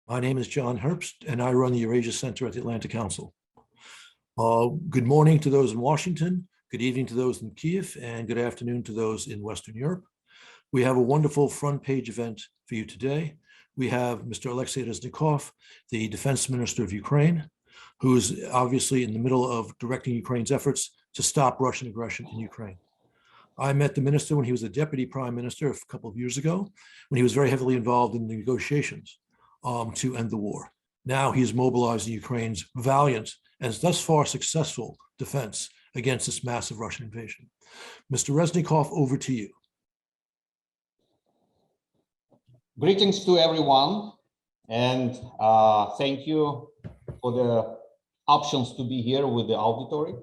My name is John Herbst, and I run the Eurasia Center at the Atlantic Council. Good morning to those in Washington, good evening to those in Kyiv, and good afternoon to those in Western Europe. We have a wonderful front page event for you today. We have Mr. Oleksii Reznikov, the Defense Minister of Ukraine, who is obviously in the middle of directing Ukraine's efforts to stop Russian aggression in Ukraine. I met the minister when he was the Deputy Prime Minister a couple of years ago, when he was very heavily involved in the negotiations to end the war. Now he is mobilizing Ukraine's valiant and thus far successful defense against this massive Russian invasion. Mr. Reznikov, over to you. Greetings to everyone, and thank you for the options to be here with the auditory.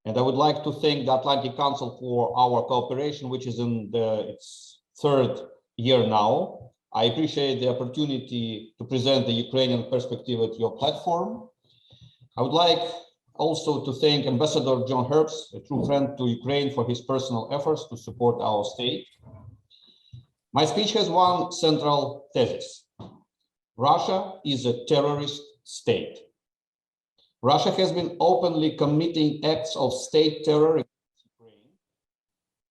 And I would like to thank the Atlantic Council for our cooperation, which is in its third year now. I appreciate the opportunity to present the Ukrainian perspective at your platform. I would like also to thank Ambassador John Herbst, a true friend to Ukraine, for his personal efforts to support our state. My speech has one central thesis. Russia is a terrorist state. Russia has been openly committing acts of state terror against Ukraine.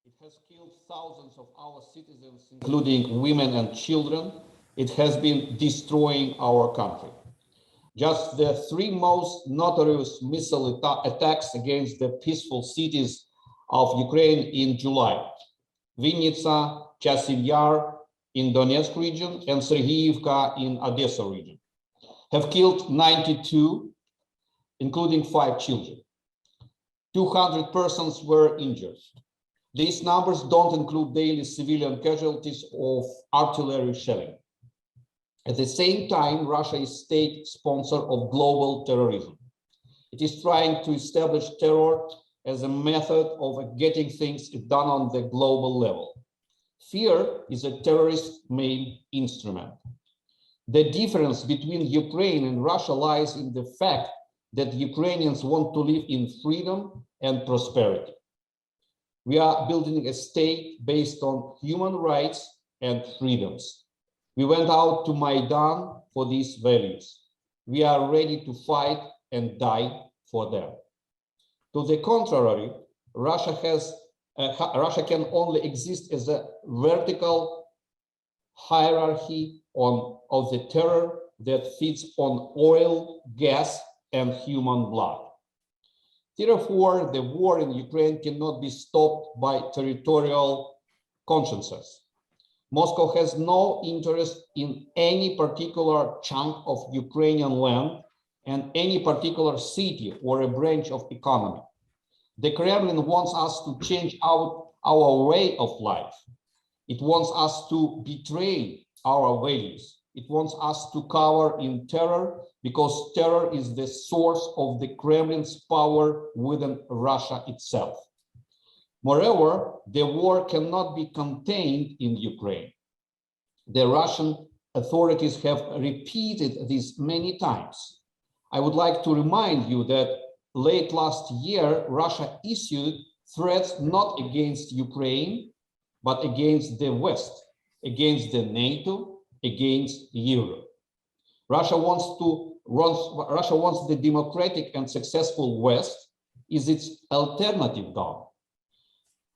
It has killed thousands of our citizens, including women and children. It has been destroying our country. Just the three most notorious missile attacks against the peaceful cities of Ukraine in July: Vinnytsia, Chasiv Yar in Donetsk region, and Sergeyevka in Odessa region, have killed 92, including 5 children. 200 persons were injured. These numbers don't include daily civilian casualties of artillery shelling. At the same time, Russia is state sponsor of global terrorism. It is trying to establish terror as a method of getting things done on the global level. Fear is a terrorist-made instrument. The difference between Ukraine and Russia lies in the fact that Ukrainians want to live in freedom and prosperity. We are building a state based on human rights and freedoms. We went out to Maidan for these values. We are ready to fight and die for them. To the contrary, Russia can only exist as a vertical hierarchy of the terror that feeds on oil, gas, and human blood. Therefore, the war in Ukraine cannot be stopped by territorial consciences. Moscow has no interest in any particular chunk of Ukrainian land and any particular city or a branch of economy. The Kremlin wants us to change our way of life. It wants us to betray our values. It wants us to cower in terror, because terror is the source of the Kremlin's power within Russia itself. Moreover, the war cannot be contained in Ukraine. The Russian authorities have repeated this many times. I would like to remind you that late last year, Russia issued threats not against Ukraine, but against the West, against the NATO, against Europe. Russia wants the democratic and successful West is its alternative goal.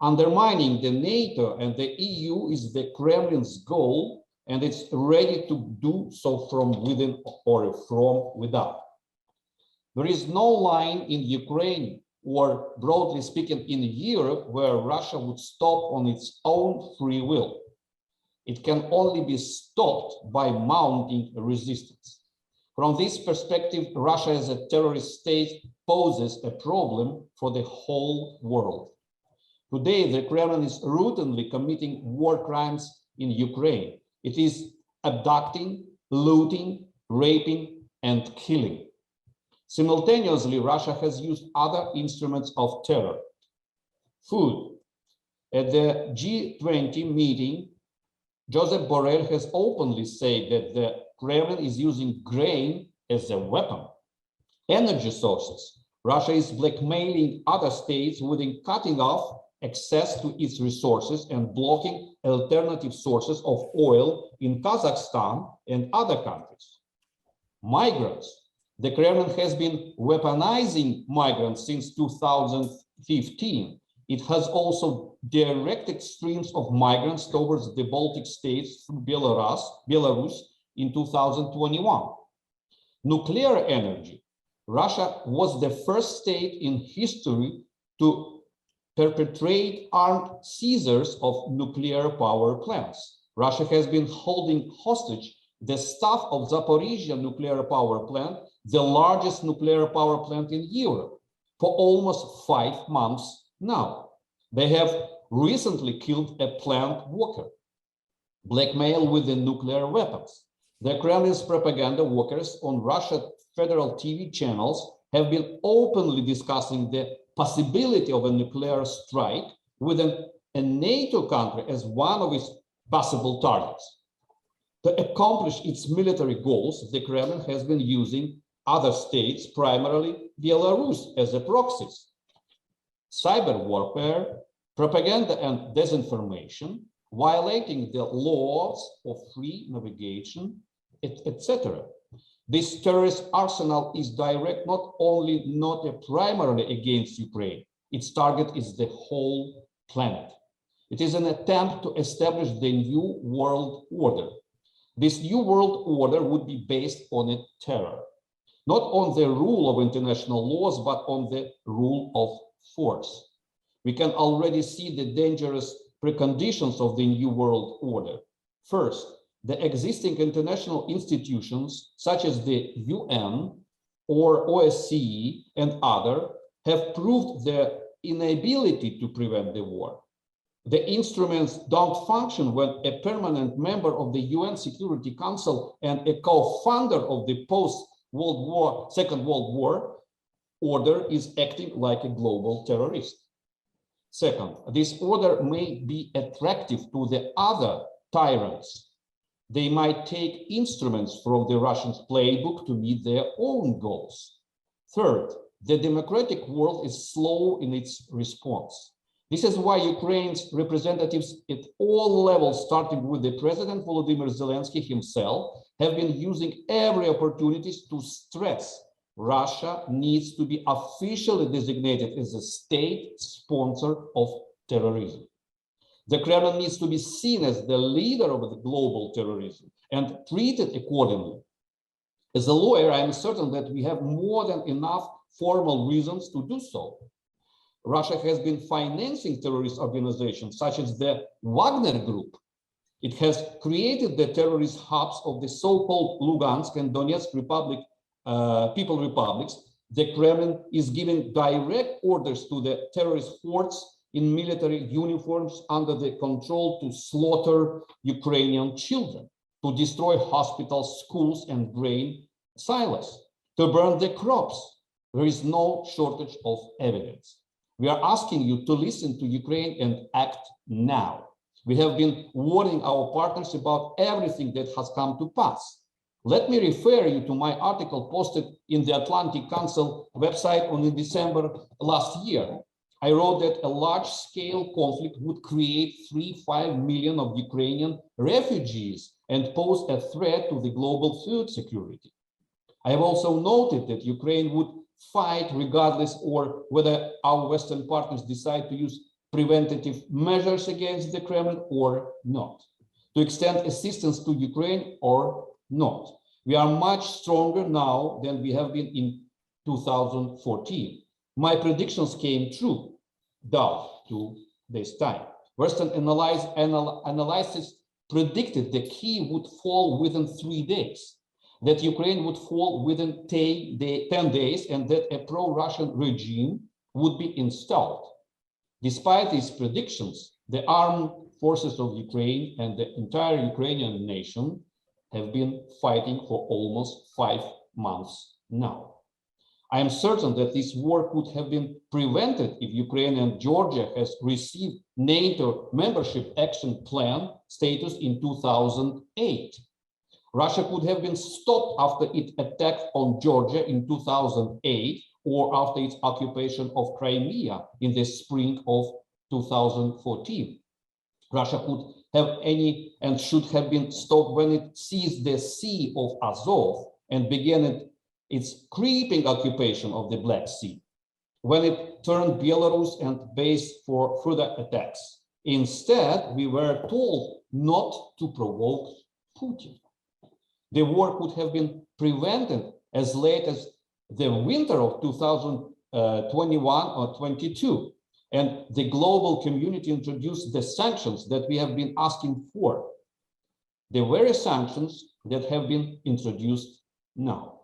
Undermining the NATO and the EU is the Kremlin's goal, and it's ready to do so from within or from without. There is no line in Ukraine, or broadly speaking in Europe, where Russia would stop on its own free will. It can only be stopped by mounting resistance. From this perspective, Russia as a terrorist state poses a problem for the whole world. Today, the Kremlin is routinely committing war crimes in Ukraine. It is abducting, looting, raping, and killing. Simultaneously, Russia has used other instruments of terror. Food. At the G20 meeting, Joseph Borrell has openly said that the Kremlin is using grain as a weapon. Energy sources. Russia is blackmailing other states within cutting off access to its resources and blocking alternative sources of oil in Kazakhstan and other countries. migrants. The Kremlin has been weaponizing migrants since 2015. It has also directed streams of migrants towards the Baltic states through Belarus in 2021. Nuclear energy. Russia was the first state in history to perpetrate armed seizures of nuclear power plants. Russia has been holding hostage the staff of Zaporizhzhia nuclear power plant, the largest nuclear power plant in Europe, for almost 5 months now. They have recently killed a plant worker, blackmail with the nuclear weapons. The Kremlin's propaganda workers on Russian federal TV channels have been openly discussing the possibility of a nuclear strike with a NATO country as one of its possible targets. To accomplish its military goals, the Kremlin has been using other states, primarily Belarus, as a proxies. Cyber warfare, propaganda and disinformation, violating the laws of free navigation, etc. This terrorist arsenal is direct not primarily against Ukraine. Its target is the whole planet. It is an attempt to establish the new world order. This new world order would be based on a terror, not on the rule of international laws, but on the rule of force. We can already see the dangerous preconditions of the new world order. First, the existing international institutions, such as the UN or OSCE and others, have proved their inability to prevent the war. The instruments don't function when a permanent member of the UN Security Council and a co-founder of the post-World War, Second World War order is acting like a global terrorist. Second, this order may be attractive to the other tyrants. They might take instruments from the Russian playbook to meet their own goals. Third, the democratic world is slow in its response. This is why Ukraine's representatives at all levels, starting with the President Volodymyr Zelensky himself, have been using every opportunity to stress Russia needs to be officially designated as a state sponsor of terrorism. The Kremlin needs to be seen as the leader of the global terrorism and treated accordingly. As a lawyer, I am certain that we have more than enough formal reasons to do so. Russia has been financing terrorist organizations such as the Wagner Group. It has created the terrorist hubs of the so-called Lugansk and Donetsk People Republics. The Kremlin is giving direct orders to the terrorist hordes in military uniforms under the control to slaughter Ukrainian children, to destroy hospitals, schools, and grain silos, to burn the crops. There is no shortage of evidence. We are asking you to listen to Ukraine and act now. We have been warning our partners about everything that has come to pass. Let me refer you to my article posted in the Atlantic Council website in December last year. I wrote that a large-scale conflict would create 3-5 million of Ukrainian refugees and pose a threat to the global food security. I have also noted that Ukraine would fight regardless or whether our Western partners decide to use preventative measures against the Kremlin or not, to extend assistance to Ukraine or not. We are much stronger now than we have been in 2014. My predictions came true down to this time. Western analysis predicted that Kyiv would fall within 3 days, that Ukraine would fall within 10 days, and that a pro-Russian regime would be installed. Despite these predictions, the armed forces of Ukraine and the entire Ukrainian nation have been fighting for almost 5 months now. I am certain that this war could have been prevented if Ukraine and Georgia has received NATO membership action plan status in 2008. Russia could have been stopped after it attacked on Georgia in 2008 or after its occupation of Crimea in the spring of 2014. Russia could have and should have been stopped when it seized the Sea of Azov and began its creeping occupation of the Black Sea, when it turned Belarus and base for further attacks. Instead, we were told not to provoke Putin. The war could have been prevented as late as the winter of 2021 or 22, and the global community introduced the sanctions that we have been asking for, the very sanctions that have been introduced now.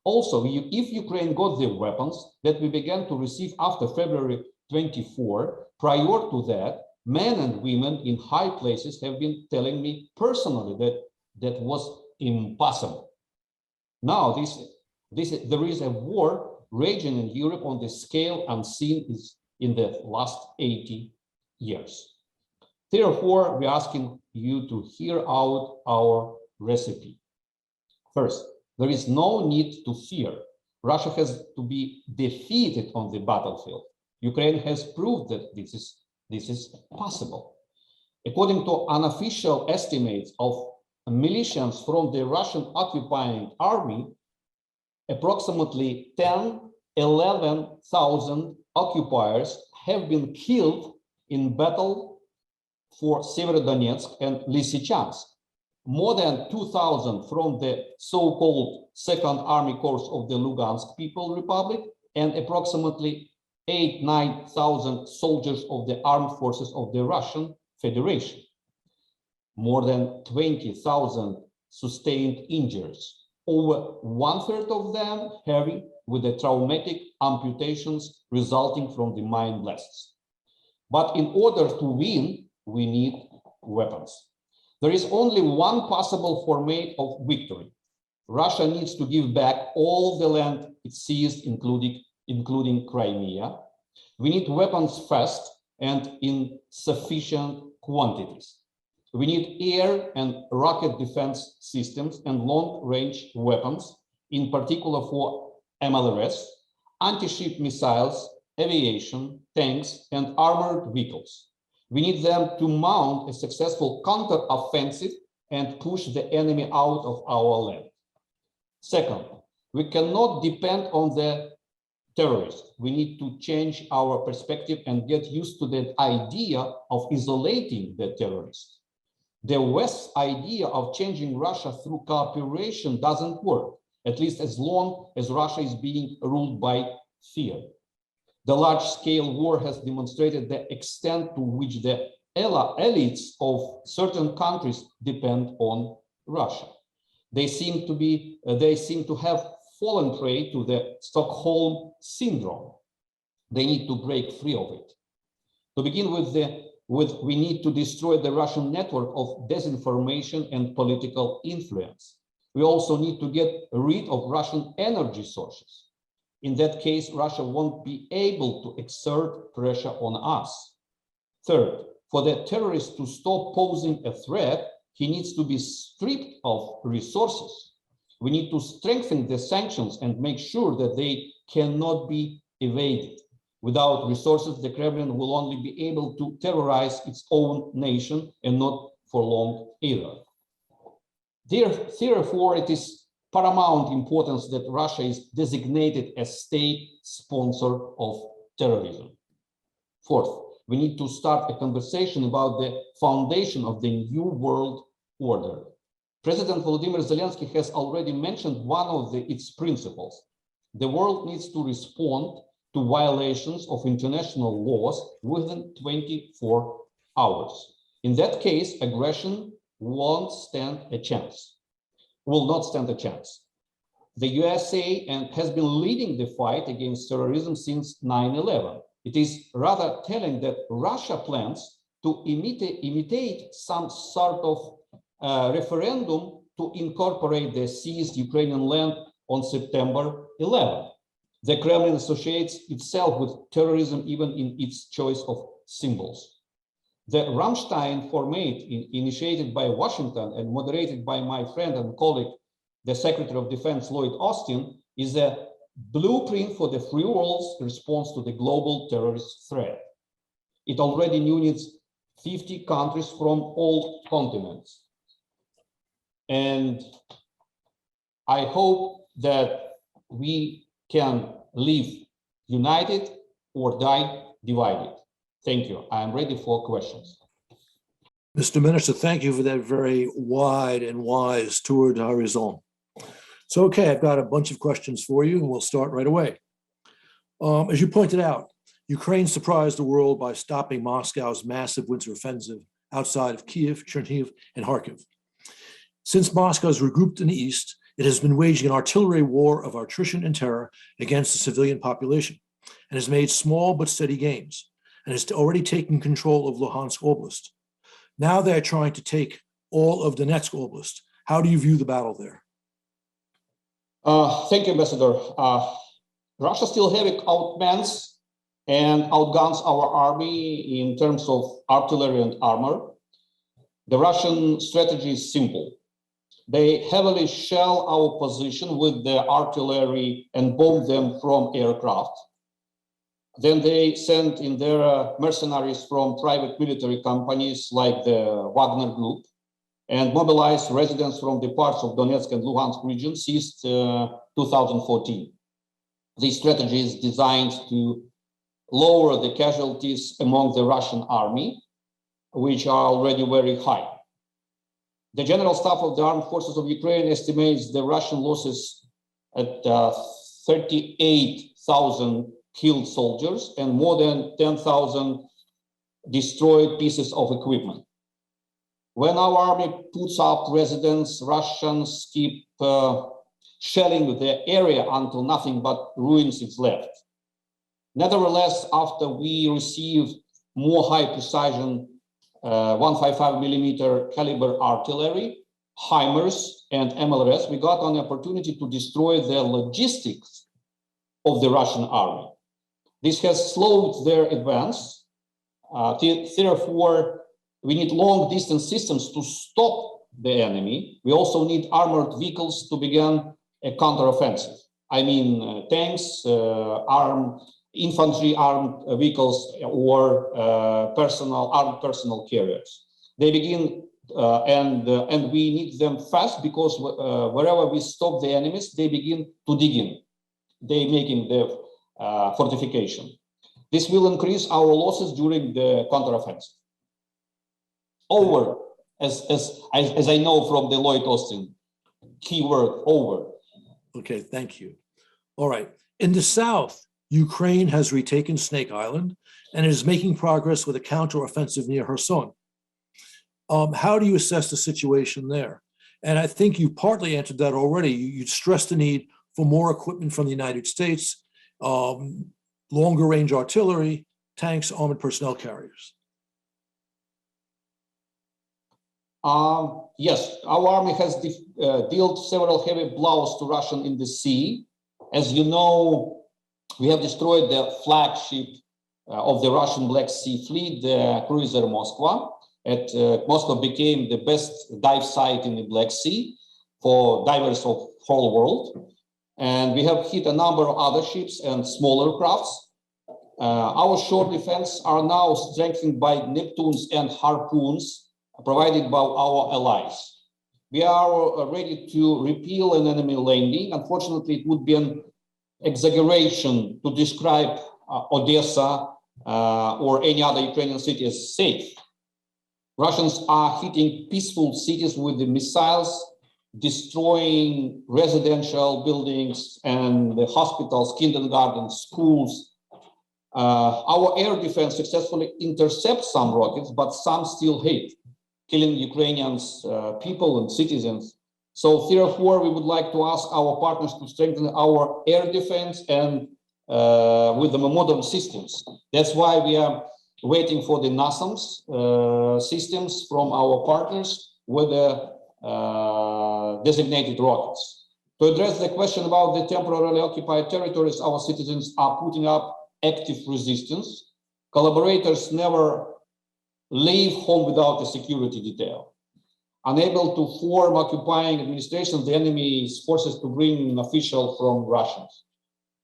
Also, if Ukraine got the weapons that we began to receive after February 24, prior to that, men and women in high places have been telling me personally that that was impossible. Now, there is a war raging in Europe on the scale unseen in the last 80 years. Therefore, we're asking you to hear out our recipe. First, there is no need to fear. Russia has to be defeated on the battlefield. Ukraine has proved that this is possible. According to unofficial estimates of militias from the Russian occupying army, approximately 11,000 occupiers have been killed in battle for Severodonetsk and Lysychansk. More than 2,000 from the so-called Second Army Corps of the Lugansk People Republic, and approximately 9,000 soldiers of the armed forces of the Russian Federation. More than 20,000 sustained injuries, over 1/3 of them heavy with the traumatic amputations resulting from the mine blasts. But in order to win, we need weapons. There is only one possible format of victory. Russia needs to give back all the land it seized, including Crimea. We need weapons fast and in sufficient quantities. We need air and rocket defense systems and long-range weapons, in particular for MLRS, anti-ship missiles, aviation, tanks, and armored vehicles. We need them to mount a successful counter-offensive and push the enemy out of our land. Second, we cannot depend on the terrorists. We need to change our perspective and get used to the idea of isolating the terrorists. The West's idea of changing Russia through cooperation doesn't work, at least as long as Russia is being ruled by fear. The large-scale war has demonstrated the extent to which the elites of certain countries depend on Russia. They seem to have fallen prey to the Stockholm syndrome. They need to break free of it. To begin with, we need to destroy the Russian network of disinformation and political influence. We also need to get rid of Russian energy sources. In that case, Russia won't be able to exert pressure on us. Third, for the terrorist to stop posing a threat, he needs to be stripped of resources. We need to strengthen the sanctions and make sure that they cannot be evaded. Without resources, the Kremlin will only be able to terrorize its own nation, and not for long either. Therefore, it is paramount importance that Russia is designated as state sponsor of terrorism. Fourth, we need to start a conversation about the foundation of the new world order. President Volodymyr Zelensky has already mentioned one of its principles. The world needs to respond to violations of international laws within 24 hours. In that case, aggression will not stand a chance. The USA has been leading the fight against terrorism since 9/11. It is rather telling that Russia plans to imitate some sort of referendum to incorporate the seized Ukrainian land on September 11. The Kremlin associates itself with terrorism even in its choice of symbols. The Ramstein format, initiated by Washington and moderated by my friend and colleague, the Secretary of Defense Lloyd Austin, is a blueprint for the free world's response to the global terrorist threat. It already unites 50 countries from all continents. And I hope that we can live united or die divided. Thank you. I am ready for questions. Mr. Minister, thank you for that very wide and wise tour d'horizon. So, okay, I've got a bunch of questions for you, and we'll start right away. As you pointed out, Ukraine surprised the world by stopping Moscow's massive winter offensive outside of Kyiv, Chernihiv, and Kharkiv. Since Moscow has regrouped in the east, it has been waging an artillery war of attrition and terror against the civilian population and has made small but steady gains and has already taken control of Luhansk Oblast. Now they're trying to take all of Donetsk Oblast. How do you view the battle there? Thank you, Ambassador. Russia still outmans and outguns our army in terms of artillery and armor. The Russian strategy is simple. They heavily shell our position with the artillery and bomb them from aircraft. Then they send in their mercenaries from private military companies like the Wagner Group and mobilize residents from the parts of Donetsk and Luhansk region since 2014. This strategy is designed to lower the casualties among the Russian army, which are already very high. The General Staff of the Armed Forces of Ukraine estimates the Russian losses at 38,000 killed soldiers and more than 10,000 destroyed pieces of equipment. When our army puts up residents, Russians keep shelling the area until nothing but ruins is left. Nevertheless, after we received more high precision 155 millimeter caliber artillery, HIMARS and MLRS, we got an opportunity to destroy the logistics of the Russian army. This has slowed their advance. Therefore, we need long distance systems to stop the enemy. We also need armored vehicles to begin a counteroffensive. I mean, tanks, infantry armed vehicles, or armed personal carriers. They begin, and we need them fast because wherever we stop the enemies, they begin to dig in. They making the fortification. This will increase our losses during the counteroffensive. Over, as I know from the Lloyd Austin, keyword over. Okay, thank you. All right. In the south, Ukraine has retaken Snake Island and is making progress with a counteroffensive near Kherson. How do you assess the situation there? And I think you partly answered that already. You stressed the need for more equipment from the United States, longer range artillery, tanks, armored personnel carriers. Yes, our army has dealt several heavy blows to Russia in the sea. As you know, we have destroyed the flagship of the Russian Black Sea Fleet, the cruiser Moskva. Moscow became the best dive site in the Black Sea for divers of whole world. And we have hit a number of other ships and smaller crafts. Our shore defense are now strengthened by Neptunes and Harpoons provided by our allies. We are ready to repel an enemy landing. Unfortunately, it would be an exaggeration to describe Odessa or any other Ukrainian city as safe. Russians are hitting peaceful cities with the missiles, destroying residential buildings and the hospitals, kindergartens, schools. Our air defense successfully intercepts some rockets, but some still hit, killing Ukrainians, people and citizens. So therefore, we would like to ask our partners to strengthen our air defense and with the modern systems. That's why we are waiting for the NASAMS systems from our partners with the designated rockets. To address the question about the temporarily occupied territories, our citizens are putting up active resistance. Collaborators never leave home without a security detail. Unable to form occupying administration, the enemy's forces to bring an official from Russians.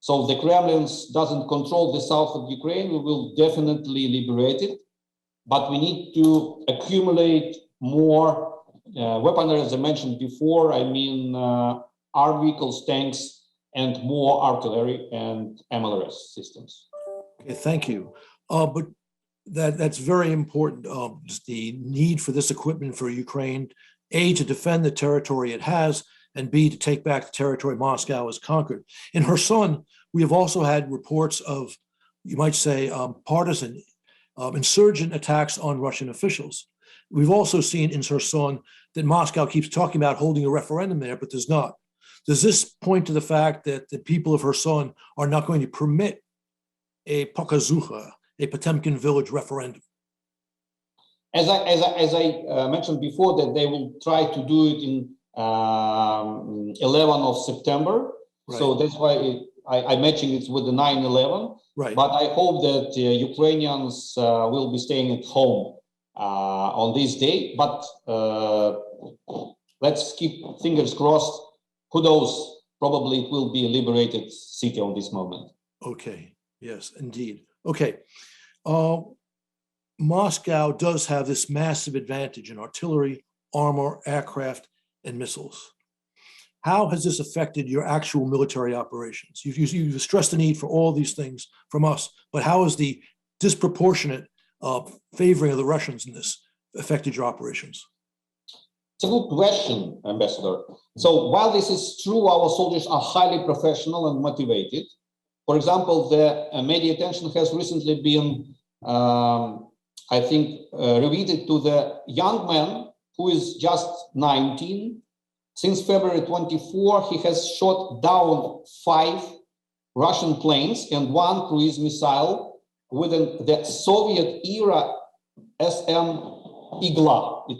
So if the Kremlin doesn't control the south of Ukraine, we will definitely liberate it. But we need to accumulate more weaponry, as I mentioned before. I mean, armed vehicles, tanks, and more artillery and MLRS systems. Okay, thank you. But that's very important. Just the need for this equipment for Ukraine, A, to defend the territory it has, and B, to take back the territory Moscow has conquered. In Kherson, we have also had reports of, you might say, partisan insurgent attacks on Russian officials. We've also seen in Kherson that Moscow keeps talking about holding a referendum there, but does not. Does this point to the fact that the people of Kherson are not going to permit a Pokazucha, a Potemkin village referendum? As I mentioned before, that they will try to do it in 11 of September. Right. So that's why I mentioned it's with the 9/11. Right. But I hope that Ukrainians will be staying at home on this day. But let's keep fingers crossed. Who knows? Probably it will be a liberated city on this moment. Okay. Yes, indeed. Okay. Moscow does have this massive advantage in artillery, armor, aircraft, and missiles. How has this affected your actual military operations? You've stressed the need for all these things from us, but how has the disproportionate favoring of the Russians in this affected your operations? It's a good question, Ambassador. So while this is true, our soldiers are highly professional and motivated. For example, the media attention has recently been, I think, repeated to the young man who is just 19. Since February 24, he has shot down 5 Russian planes and 1 cruise missile within the Soviet era SM Igla.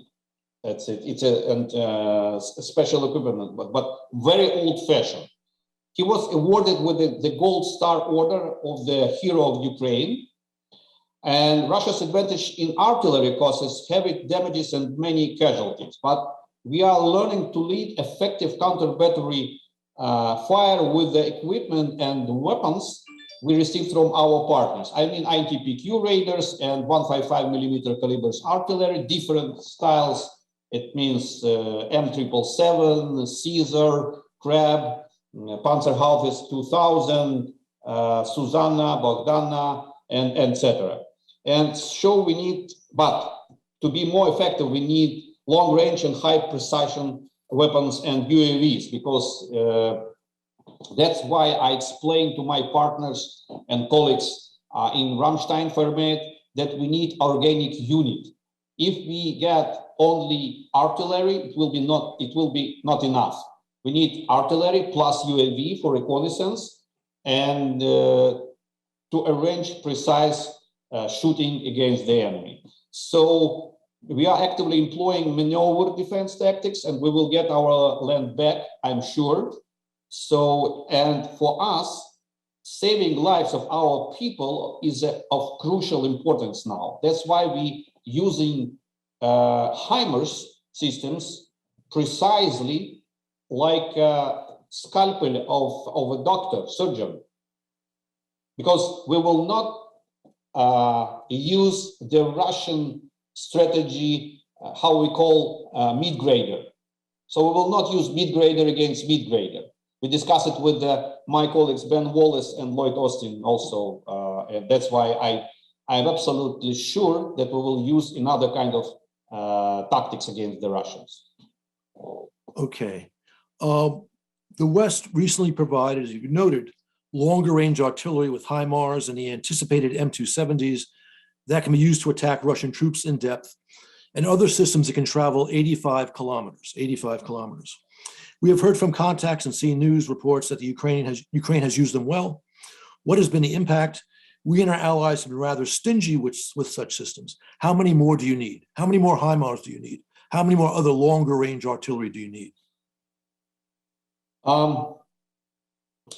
That's it. It's a special equipment, but very old-fashioned. He was awarded with the Gold Star Order of the Hero of Ukraine. And Russia's advantage in artillery causes heavy damages and many casualties. But we are learning to lead effective counter-battery fire with the equipment and the weapons we receive from our partners. I mean, ITPQ Raiders and 155mm calibers artillery, different styles. It means M777, Caesar, Crab, Panzerhaubitze 2000, Susanna, Bogdana, and etc. And so we need, but to be more effective, we need long range and high precision weapons and UAVs, because that's why I explained to my partners and colleagues in Ramstein format that we need organic unit. If we get only artillery, it will be not enough. We need artillery plus UAV for reconnaissance and to arrange precise shooting against the enemy. So we are actively employing maneuver defense tactics, and we will get our land back, I'm sure. So, and for us, saving lives of our people is of crucial importance now. That's why we using HIMARS systems precisely like a scalpel of a doctor, surgeon, because we will not use the Russian strategy, how we call mid-grader. So we will not use mid-grader against mid-grader. We discussed it with my colleagues Ben Wallace and Lloyd Austin also, and that's why I'm absolutely sure that we will use another kind of tactics against the Russians. Okay. The West recently provided, as you noted, longer range artillery with HIMARS and the anticipated M270s that can be used to attack Russian troops in depth, and other systems that can travel 85 kilometers. We have heard from contacts and seen news reports that the Ukraine has used them well. What has been the impact? We and our allies have been rather stingy with such systems. How many more do you need? How many more HIMARS do you need? How many more other longer range artillery do you need?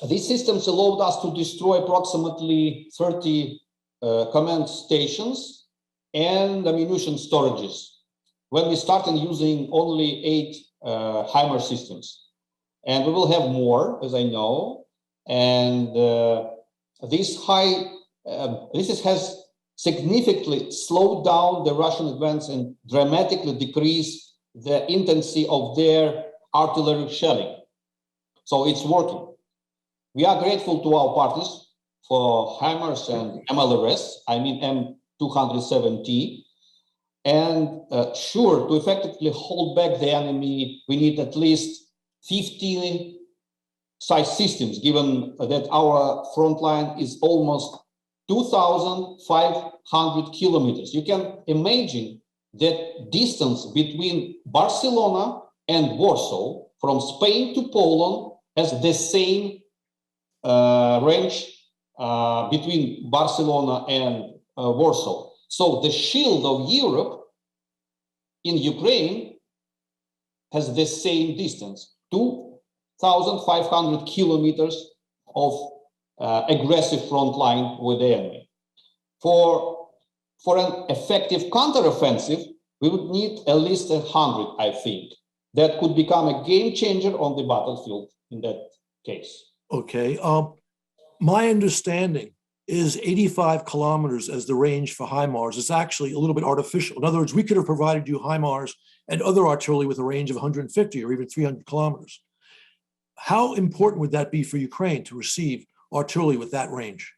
These systems allowed us to destroy approximately 30 command stations and ammunition storages when we started using only 8 HIMARS systems. And we will have more, as I know. And this has significantly slowed down the Russian advance and dramatically decreased the intensity of their artillery shelling. So it's working. We are grateful to our partners for HIMARS and MLRS, I mean M270. And sure, to effectively hold back the enemy, we need at least 15 size systems, given that our front line is almost 2,500 kilometers. You can imagine that distance between Barcelona and Warsaw, from Spain to Poland, has the same range between Barcelona and Warsaw. So the shield of Europe in Ukraine has the same distance, 2,500 kilometers of aggressive front line with the enemy. For an effective counteroffensive, we would need at least 100, I think. That could become a game changer on the battlefield in that case. Okay. My understanding is 85 kilometers as the range for HIMARS is actually a little bit artificial. In other words, we could have provided you HIMARS and other artillery with a range of 150 or even 300 kilometers. How important would that be for Ukraine to receive artillery with that range?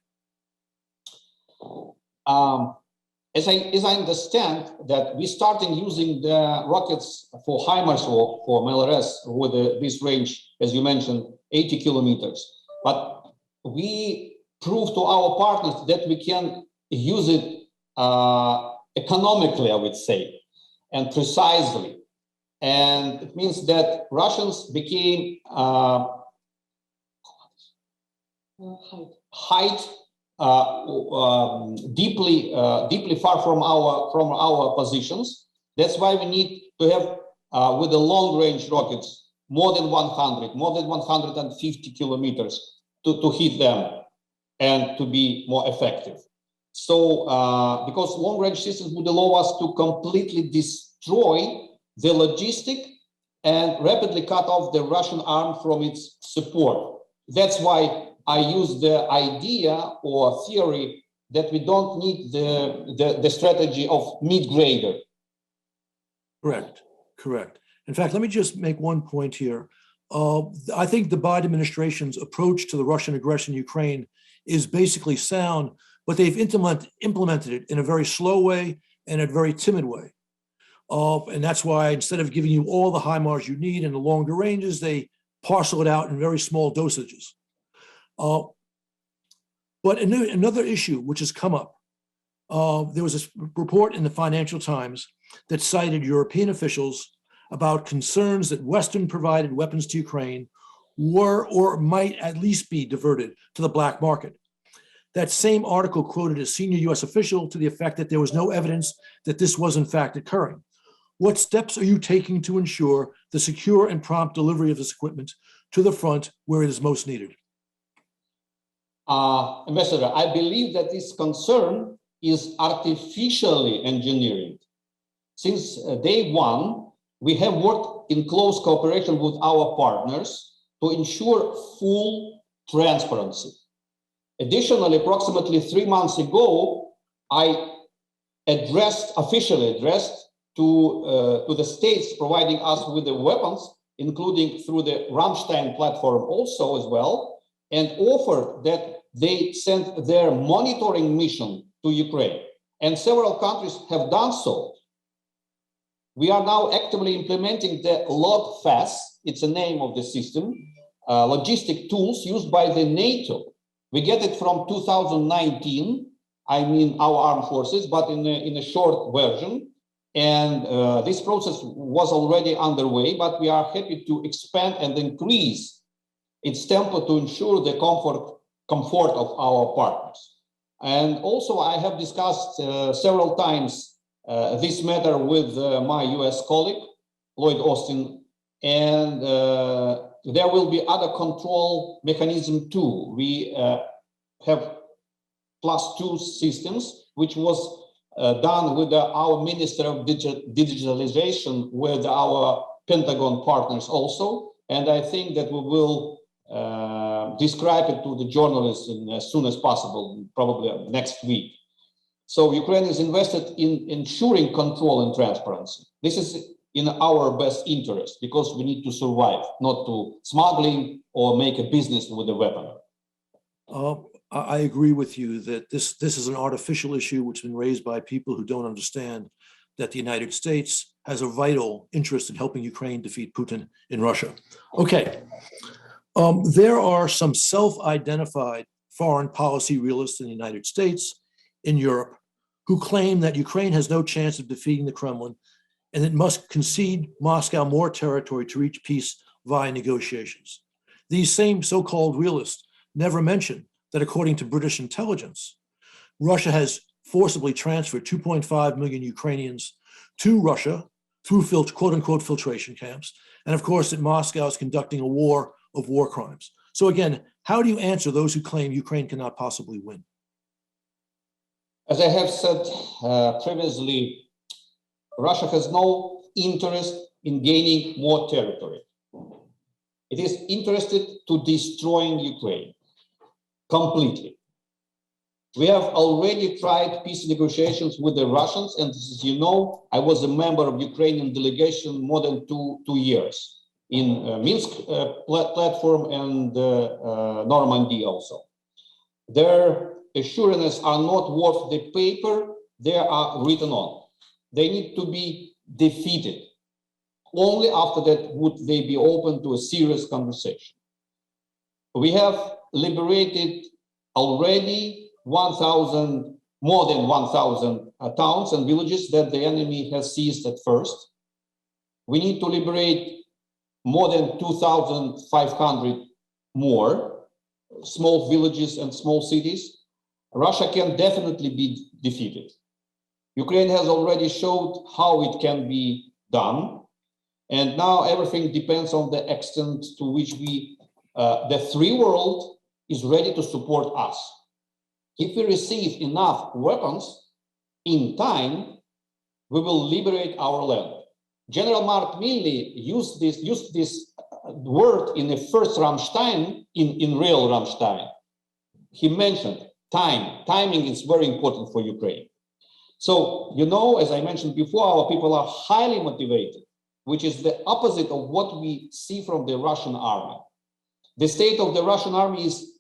As I understand that we starting using the rockets for HIMARS or for MLRS with this range, as you mentioned, 80 kilometers. But we prove to our partners that we can use it economically, I would say, and precisely. And it means that Russians became deeply far from our positions. That's why we need to have with the long range rockets more than 150 kilometers to hit them and to be more effective. So because long range systems would allow us to completely destroy the logistic and rapidly cut off the Russian arm from its support. That's why I use the idea or theory that we don't need the strategy of mid-grader. Correct. In fact, let me just make one point here. I think the Biden administration's approach to the Russian aggression in Ukraine is basically sound, but they've implemented it in a very slow way and a very timid way. And that's why instead of giving you all the HIMARS you need and the longer ranges, they parcel it out in very small dosages. But another issue which has come up, there was a report in the Financial Times that cited European officials about concerns that Western provided weapons to Ukraine were or might at least be diverted to the black market. That same article quoted a senior US official to the effect that there was no evidence that this was in fact occurring. What steps are you taking to ensure the secure and prompt delivery of this equipment to the front where it is most needed? Ambassador, I believe that this concern is artificially engineered. Since day one, we have worked in close cooperation with our partners to ensure full transparency. Additionally, approximately 3 months ago, I officially addressed to the states providing us with the weapons, including through the Rammstein platform also as well, and offered that they send their monitoring mission to Ukraine. And several countries have done so. We are now actively implementing the LogFast, it's the name of the system, logistic tools used by the NATO. We get it from 2019, I mean our armed forces, but in a short version. And this process was already underway, but we are happy to expand and increase its tempo to ensure the comfort of our partners. And also I have discussed several times this matter with my US colleague, Lloyd Austin, and there will be other control mechanism too. We have +2 systems, which was done with our Minister of Digitalization with our Pentagon partners also. And I think that we will describe it to the journalists as soon as possible, probably next week. So Ukraine is invested in ensuring control and transparency. This is in our best interest, because we need to survive, not to smuggling or make a business with a weapon. I agree with you that this is an artificial issue which has been raised by people who don't understand that the United States has a vital interest in helping Ukraine defeat Putin in Russia. Okay, there are some self-identified foreign policy realists in the United States, in Europe, who claim that Ukraine has no chance of defeating the Kremlin and it must concede Moscow more territory to reach peace via negotiations. These same so-called realists never mention that according to British intelligence, Russia has forcibly transferred 2.5 million Ukrainians to Russia through quote-unquote filtration camps. And of course, that Moscow is conducting a war of war crimes. So again, how do you answer those who claim Ukraine cannot possibly win? As I have said previously, Russia has no interest in gaining more territory. It is interested to destroying Ukraine completely. We have already tried peace negotiations with the Russians, and as you know, I was a member of Ukrainian delegation more than two years in Minsk platform and Normandy also. Their assurances are not worth the paper they are written on. They need to be defeated. Only after that would they be open to a serious conversation. We have liberated already more than 1,000 towns and villages that the enemy has seized at first. We need to liberate more than 2,500 more small villages and small cities. Russia can definitely be defeated. Ukraine has already showed how it can be done. And now everything depends on the extent to which the free world is ready to support us. If we receive enough weapons in time, we will liberate our land. General Mark Milley used this word in the first Rammstein, in real Rammstein. He mentioned time. Timing is very important for Ukraine. So, you know, as I mentioned before, our people are highly motivated, which is the opposite of what we see from the Russian army. The state of the Russian army is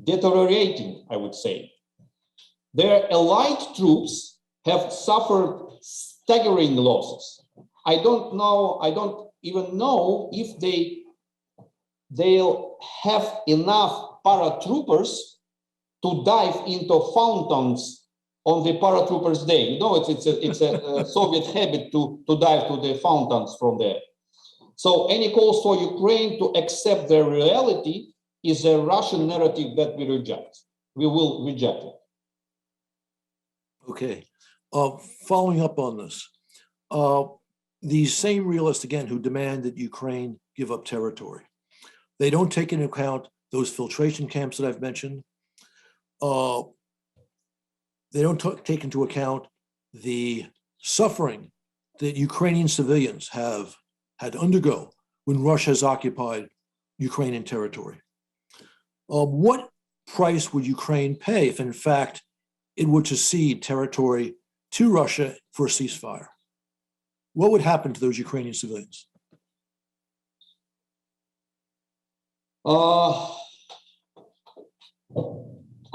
deteriorating, I would say. Their allied troops have suffered staggering losses. I don't even know if they'll have enough paratroopers to dive into fountains on the paratroopers' day. You know, it's a Soviet habit to dive to the fountains from there. So any calls for Ukraine to accept their reality is a Russian narrative that we reject. We will reject it. Okay. Following up on this, these same realists, again, who demand that Ukraine give up territory, they don't take into account those filtration camps that I've mentioned. They don't take into account the suffering that Ukrainian civilians have had to undergo when Russia has occupied Ukrainian territory. What price would Ukraine pay if, in fact, it were to cede territory to Russia for a ceasefire? What would happen to those Ukrainian civilians?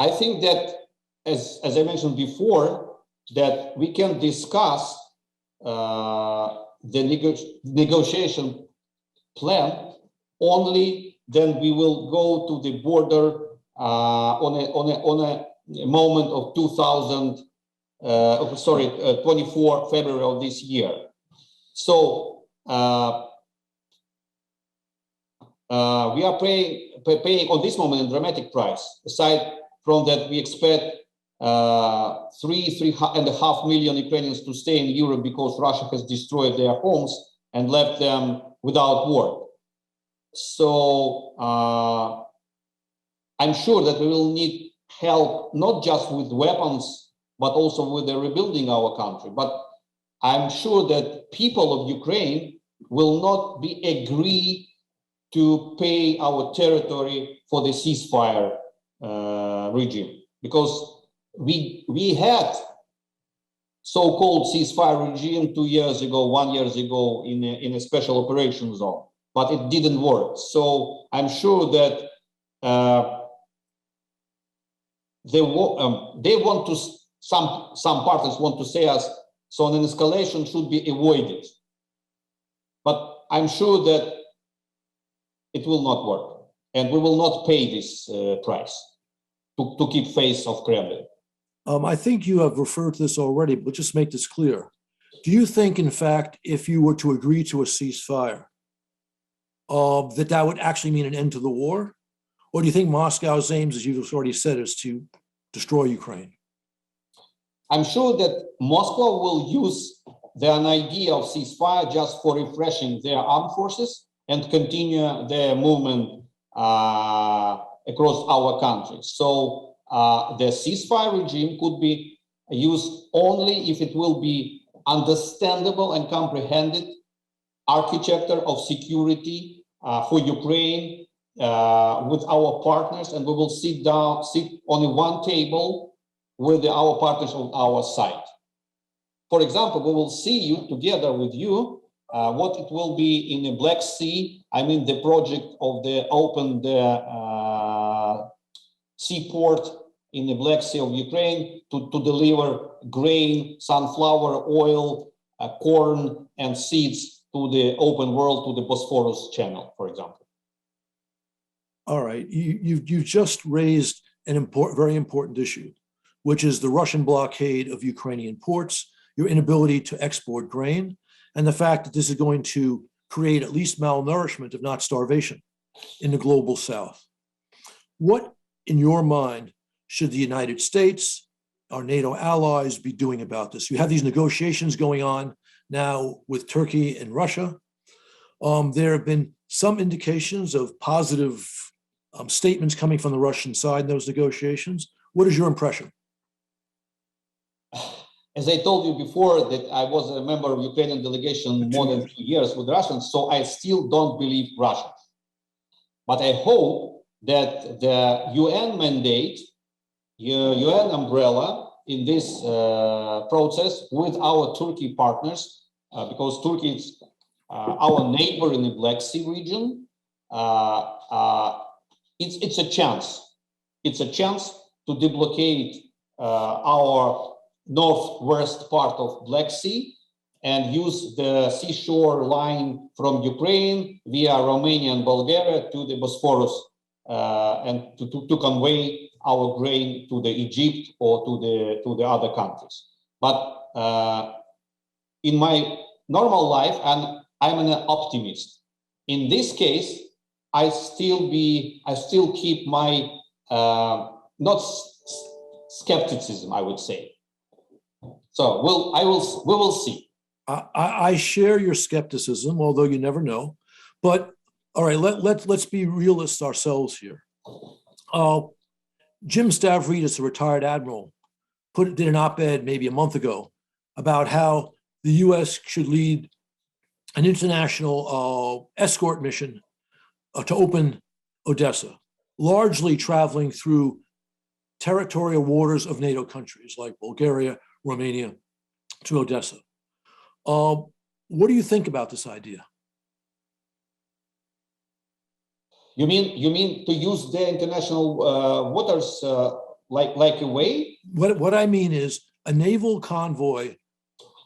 I think that, as I mentioned before, that we can discuss the negotiation plan only then we will go to the border on a moment of 24 February of this year. So we are paying on this moment a dramatic price. Aside from that, we expect 3.5 million Ukrainians to stay in Europe because Russia has destroyed their homes and left them without work. So I'm sure that we will need help, not just with weapons, but also with the rebuilding our country. But I'm sure that people of Ukraine will not be agree to pay our territory for the ceasefire regime, because we had so-called ceasefire regime 2 years ago, 1 year ago in a special operation zone, but it didn't work. So I'm sure that they want to, some parties want to say us, so an escalation should be avoided. But I'm sure that it will not work, and we will not pay this price to keep face of Kremlin. I think you have referred to this already, but just make this clear. Do you think, in fact, if you were to agree to a ceasefire, that would actually mean an end to the war? Or do you think Moscow's aims, as you've already said, is to destroy Ukraine? I'm sure that Moscow will use an idea of ceasefire just for refreshing their armed forces and continue their movement across our country. So the ceasefire regime could be used only if it will be understandable and comprehended architecture of security for Ukraine with our partners, and we will sit on one table with our partners on our side. For example, we will see you together with you what it will be in the Black Sea. I mean, the project of the open seaport in the Black Sea of Ukraine to deliver grain, sunflower oil, corn, and seeds to the open world, to the Bosphorus Channel, for example. All right, you've just raised an very important issue, which is the Russian blockade of Ukrainian ports, your inability to export grain, and the fact that this is going to create at least malnourishment, if not starvation, in the global South. What, in your mind, should the United States, our NATO allies, be doing about this? You have these negotiations going on now with Turkey and Russia. There have been some indications of positive statements coming from the Russian side in those negotiations. What is your impression? As I told you before, that I was a member of Ukrainian delegation more than 2 years with Russians, so I still don't believe Russians. But I hope that the UN mandate, UN umbrella in this process with our Turkey partners, because Turkey is our neighbor in the Black Sea region, it's a chance. It's a chance to deblocate our northwest part of Black Sea and use the seashore line from Ukraine via Romania and Bulgaria to the Bosphorus and to convey our grain to the Egypt or to the other countries. But in my normal life, and I'm an optimist. In this case, I still keep my not skepticism, I would say. So we will see. I share your skepticism, although you never know. But all right, let's be realists ourselves here. Jim Stavridis, a retired admiral, did an op-ed maybe a month ago about how the U.S. should lead an international escort mission to open Odessa, largely traveling through territorial waters of NATO countries like Bulgaria, Romania, to Odessa. What do you think about this idea? You mean to use the international waters like a way? What I mean is a naval convoy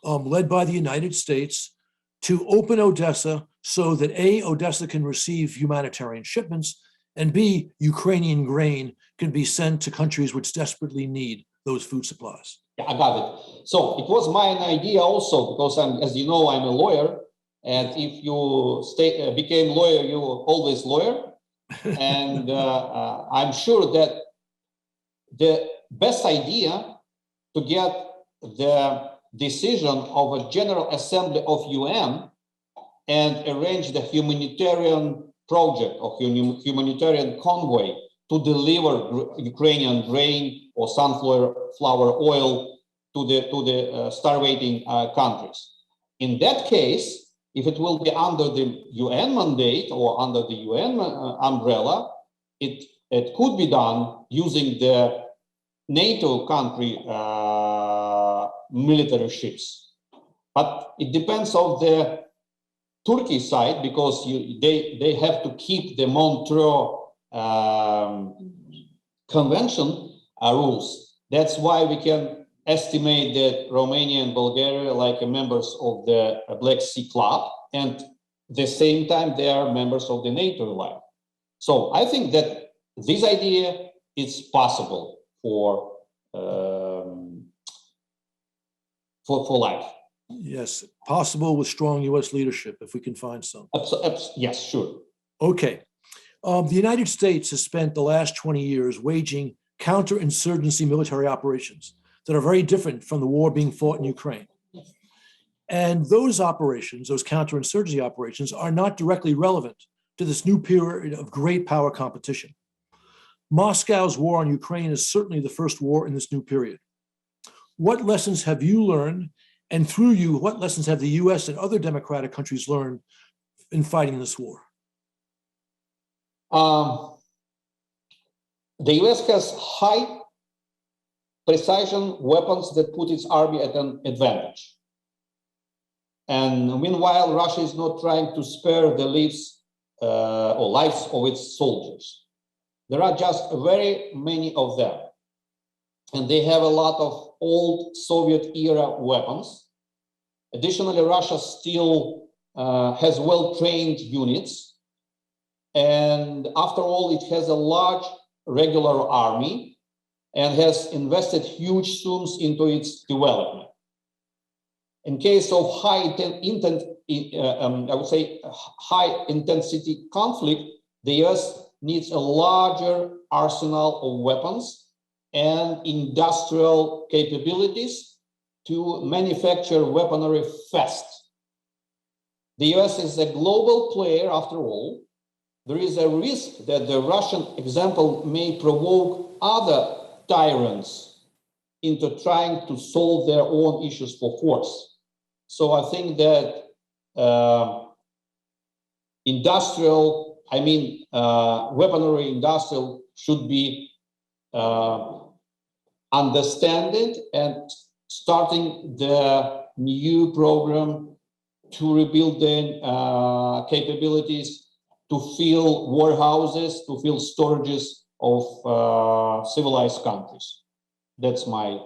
led by the United States to open Odessa so that A, Odessa can receive humanitarian shipments, and B, Ukrainian grain can be sent to countries which desperately need those food supplies. Yeah, I got it. So it was my idea also, because as you know, I'm a lawyer, and if you became lawyer, you always lawyer. And I'm sure that the best idea to get the decision of a General Assembly of UN and arrange the humanitarian project or humanitarian convoy to deliver Ukrainian grain or sunflower oil to the starving countries. In that case, if it will be under the UN mandate or under the UN umbrella, it could be done using the NATO country military ships. But it depends on the Turkey side, because they have to keep the Montreux Convention rules. That's why we can estimate that Romania and Bulgaria, like members of the Black Sea Club, and at the same time they are members of the NATO alliance. So I think that this idea is possible for life. Yes, possible with strong U.S. leadership, if we can find some. Yes, sure. Okay. The United States has spent the last 20 years waging counterinsurgency military operations that are very different from the war being fought in Ukraine. And those operations, those counterinsurgency operations, are not directly relevant to this new period of great power competition. Moscow's war on Ukraine is certainly the first war in this new period. What lessons have you learned? And through you, what lessons have the US and other democratic countries learned in fighting this war? The US has high precision weapons that put its army at an advantage. And meanwhile, Russia is not trying to spare the lives of its soldiers. There are just very many of them. And they have a lot of old Soviet-era weapons. Additionally, Russia still has well-trained units. And after all, it has a large regular army and has invested huge sums into its development. In case of high intensity conflict, the US needs a larger arsenal of weapons and industrial capabilities to manufacture weaponry fast. The US is a global player after all. There is a risk that the Russian example may provoke other tyrants into trying to solve their own issues for force. So I think that weaponry industrial should be understanding and starting the new program to rebuild the capabilities to fill warehouses, to fill storages of civilized countries. That's my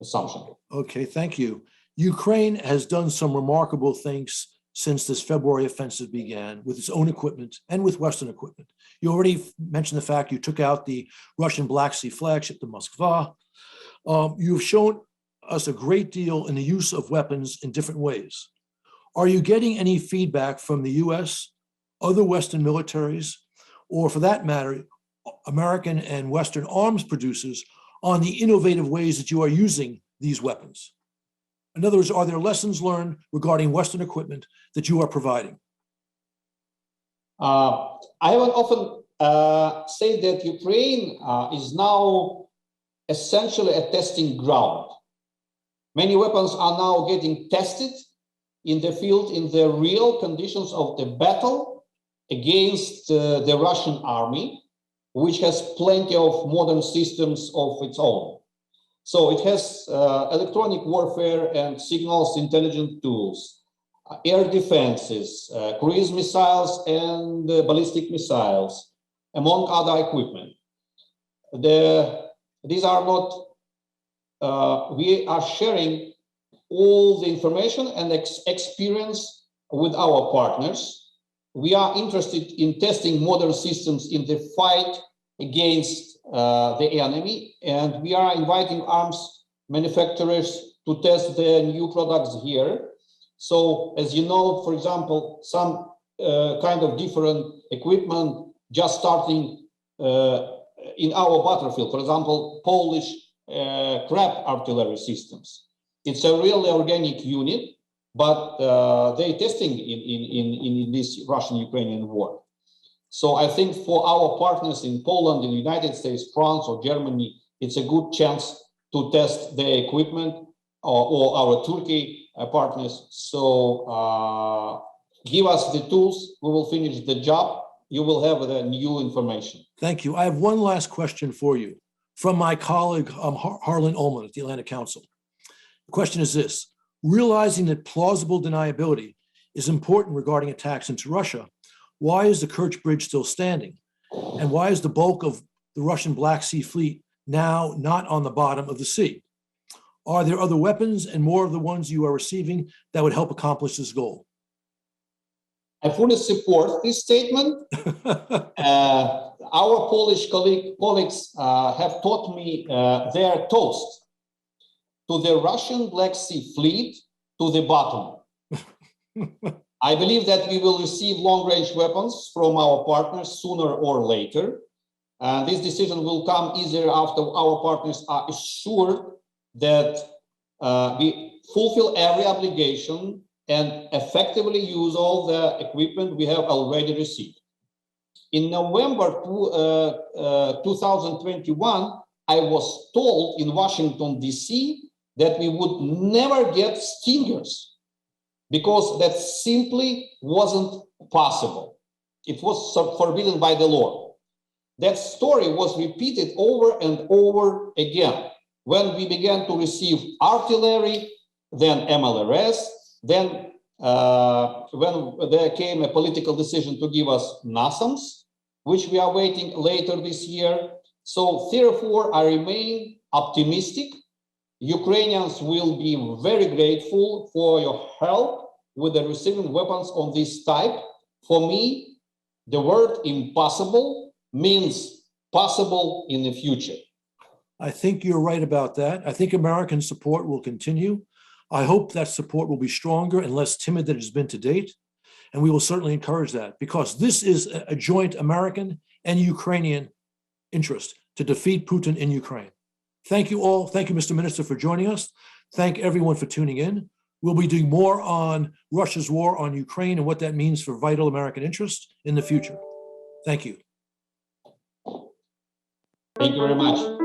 assumption. Okay, thank you. Ukraine has done some remarkable things since this February offensive began with its own equipment and with Western equipment. You already mentioned the fact you took out the Russian Black Sea flagship, the Moskva. You've shown us a great deal in the use of weapons in different ways. Are you getting any feedback from the US, other Western militaries, or for that matter, American and Western arms producers on the innovative ways that you are using these weapons? In other words, are there lessons learned regarding Western equipment that you are providing? I have often said that Ukraine is now essentially a testing ground. Many weapons are now getting tested in the field in the real conditions of the battle against the Russian army, which has plenty of modern systems of its own. So it has electronic warfare and signals intelligence tools, air defenses, cruise missiles and ballistic missiles, among other equipment. These are not, we are sharing all the information and experience with our partners. We are interested in testing modern systems in the fight against the enemy, and we are inviting arms manufacturers to test their new products here. So, as you know, for example, some kind of different equipment just starting in our battlefield, for example, Polish crab artillery systems. It's a really organic unit, but they're testing in this Russian-Ukrainian war. So I think for our partners in Poland, in the United States, France, or Germany, it's a good chance to test their equipment, or our Turkey partners. So give us the tools, we will finish the job, you will have the new information. Thank you. I have one last question for you from my colleague, Harlan Ullman at the Atlantic Council. The question is this: realizing that plausible deniability is important regarding attacks into Russia, why is the Kerch Bridge still standing? And why is the bulk of the Russian Black Sea Fleet now not on the bottom of the sea? Are there other weapons and more of the ones you are receiving that would help accomplish this goal? I fully support this statement. Our Polish colleagues have taught me their toast: to the Russian Black Sea Fleet, to the bottom. I believe that we will receive long-range weapons from our partners sooner or later. And this decision will come either after our partners are assured that we fulfill every obligation and effectively use all the equipment we have already received. In November 2021, I was told in Washington, D.C., that we would never get Stingers because that simply wasn't possible. It was forbidden by the law. That story was repeated over and over again when we began to receive artillery, then MLRS, then when there came a political decision to give us NASAMS, which we are waiting later this year. So therefore, I remain optimistic. Ukrainians will be very grateful for your help with the receiving weapons of this type. For me, the word impossible means possible in the future. I think you're right about that. I think American support will continue. I hope that support will be stronger and less timid than it has been to date. And we will certainly encourage that, because this is a joint American and Ukrainian interest to defeat Putin in Ukraine. Thank you all. Thank you, Mr. Minister, for joining us. Thank everyone for tuning in. We'll be doing more on Russia's war on Ukraine and what that means for vital American interests in the future. Thank you. Thank you very much.